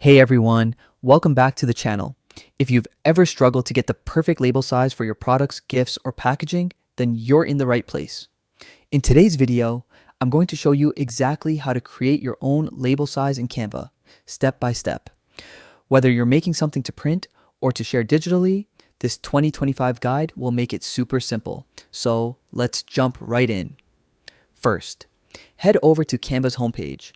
Hey everyone, welcome back to the channel. If you've ever struggled to get the perfect label size for your products, gifts, or packaging, then you're in the right place. In today's video, I'm going to show you exactly how to create your own label size in Canva, step by step. Whether you're making something to print or to share digitally, this 2025 guide will make it super simple. So let's jump right in. First, head over to Canva's homepage.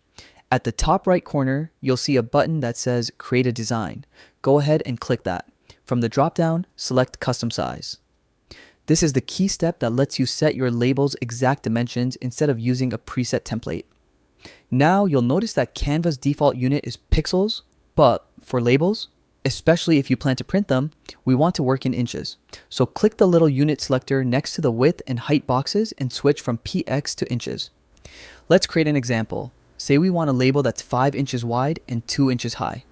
At the top right corner, you'll see a button that says Create a Design. Go ahead and click that. From the drop-down, select Custom Size. This is the key step that lets you set your label's exact dimensions instead of using a preset template. Now you'll notice that Canva's default unit is pixels, but for labels, especially if you plan to print them, we want to work in inches. So click the little unit selector next to the width and height boxes and switch from px to inches. Let's create an example. Say we want a label that's 5 inches wide and 2 inches high.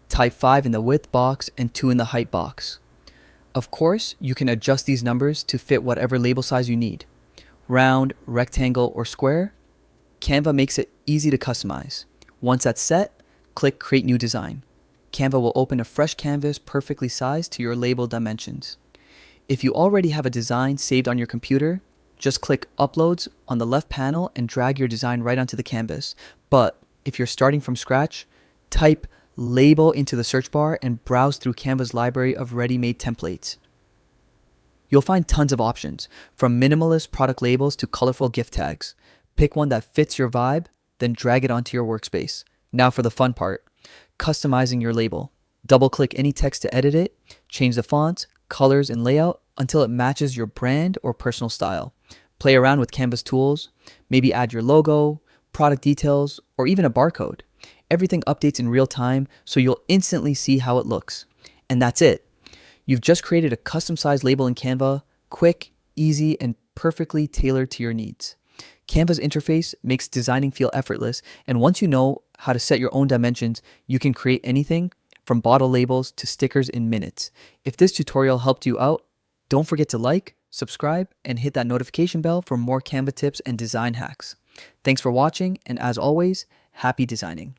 Type 5 in the width box and 2 in the height box. Of course, you can adjust these numbers to fit whatever label size you need. Round, rectangle, or square, Canva makes it easy to customize. Once that's set, click Create New Design. Canva will open a fresh canvas perfectly sized to your label dimensions. If you already have a design saved on your computer, just click Uploads on the left panel and drag your design right onto the canvas. But if you're starting from scratch, type Label into the search bar and browse through Canva's library of ready-made templates. You'll find tons of options, from minimalist product labels to colorful gift tags. Pick one that fits your vibe, then drag it onto your workspace. Now for the fun part, customizing your label. Double-click any text to edit it, change the fonts, colors, and layout until it matches your brand or personal style. Play around with Canva's tools, maybe add your logo, product details, or even a barcode. Everything updates in real time, so you'll instantly see how it looks. And that's it. You've just created a custom-sized label in Canva, quick, easy, and perfectly tailored to your needs. Canva's interface makes designing feel effortless, and once you know how to set your own dimensions, you can create anything from bottle labels to stickers in minutes. If this tutorial helped you out, don't forget to like, subscribe, and hit that notification bell for more Canva tips and design hacks. Thanks for watching, and as always, happy designing.